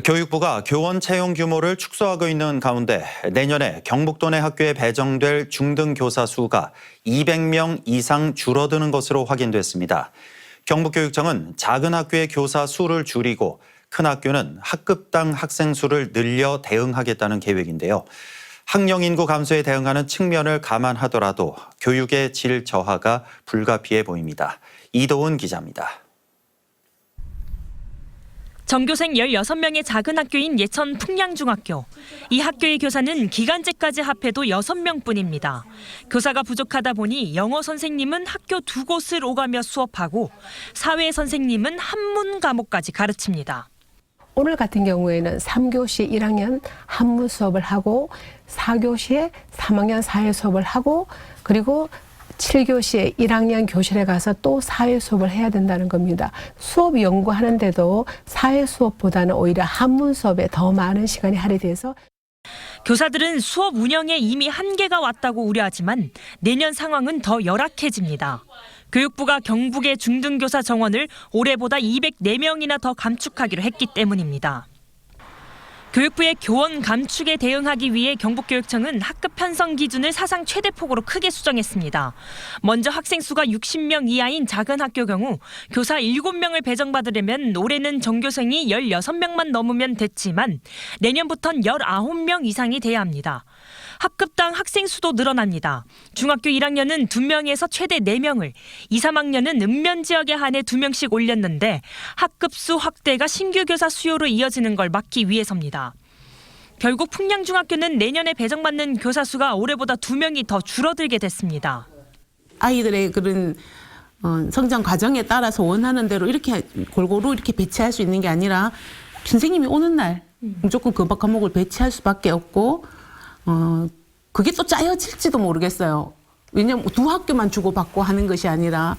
교육부가 교원 채용 규모를 축소하고 있는 가운데 내년에 경북도 내 학교에 배정될 중등교사 수가 200명 이상 줄어드는 것으로 확인됐습니다. 경북교육청은 작은 학교의 교사 수를 줄이고 큰 학교는 학급당 학생 수를 늘려 대응하겠다는 계획인데요. 학령 인구 감소에 대응하는 측면을 감안하더라도 교육의 질 저하가 불가피해 보입니다. 이도훈 기자입니다. 전교생 16명의 작은 학교인 예천 풍량중학교. 이 학교의 교사는 기간제까지 합해도 6명뿐입니다. 교사가 부족하다 보니 영어 선생님은 학교 2곳을 오가며 수업하고 사회 선생님은 한문 과목까지 가르칩니다. 오늘 같은 경우에는 3교시 1학년 한문 수업을 하고 4교시에 3학년 사회 수업을 하고 그리고 7교시에 1학년 교실에 가서 또 사회 수업을 해야 된다는 겁니다. 수업 연구하는데도 사회 수업보다는 오히려 한문 수업에 더 많은 시간이 할애돼서 교사들은 수업 운영에 이미 한계가 왔다고 우려하지만 내년 상황은 더 열악해집니다. 교육부가 경북의 중등교사 정원을 올해보다 204명이나 더 감축하기로 했기 때문입니다. 교육부의 교원 감축에 대응하기 위해 경북교육청은 학급 편성 기준을 사상 최대폭으로 크게 수정했습니다. 먼저 학생 수가 60명 이하인 작은 학교 경우 교사 7명을 배정받으려면 올해는 전교생이 16명만 넘으면 됐지만 내년부터는 19명 이상이 돼야 합니다. 학급당 학생 수도 늘어납니다. 중학교 1학년은 2명에서 최대 4명을, 2, 3학년은 읍면 지역에 한해 2명씩 올렸는데 학급수 확대가 신규 교사 수요로 이어지는 걸 막기 위해서입니다. 결국 풍량중학교는 내년에 배정받는 교사 수가 올해보다 2명이 더 줄어들게 됐습니다. 아이들의 그런 성장 과정에 따라서 원하는 대로 이렇게 골고루 이렇게 배치할 수 있는 게 아니라 선생님이 오는 날 무조건 그 과목을 배치할 수밖에 없고 그게 또 짜여질지도 모르겠어요. 왜냐면 두 학교만 주고받고 하는 것이 아니라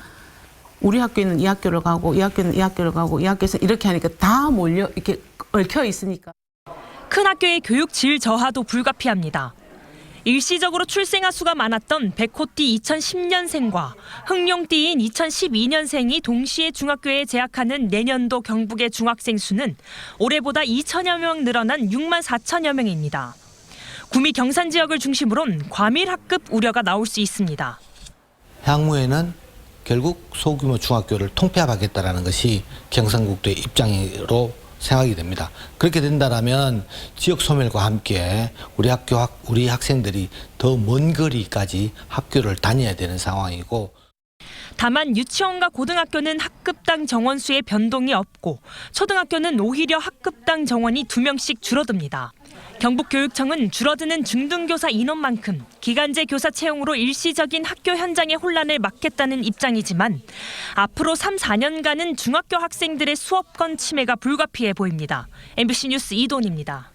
우리 학교는 이 학교를 가고 이 학교는 이 학교를 가고 이 학교에서 이렇게 하니까 다 몰려 이렇게 얽혀 있으니까. 큰 학교의 교육 질 저하도 불가피합니다. 일시적으로 출생아 수가 많았던 백호띠 2010년생과 흥룡띠인 2012년생이 동시에 중학교에 재학하는 내년도 경북의 중학생 수는 올해보다 2천여 명 늘어난 6만 4천여 명입니다. 구미 경산 지역을 중심으론 과밀 학급 우려가 나올 수 있습니다. 향후에는 결국 소규모 중학교를 통폐합하겠다는 것이 경상북도의 입장으로 생각이 됩니다. 그렇게 된다면 지역 소멸과 함께 우리 학생들이 더 먼 거리까지 학교를 다녀야 되는 상황이고. 다만 유치원과 고등학교는 학급당 정원 수의 변동이 없고 초등학교는 오히려 학급당 정원이 2명씩 줄어듭니다. 경북교육청은 줄어드는 중등교사 인원만큼 기간제 교사 채용으로 일시적인 학교 현장의 혼란을 막겠다는 입장이지만 앞으로 3, 4년간은 중학교 학생들의 수업권 침해가 불가피해 보입니다. MBC 뉴스 이도훈입니다.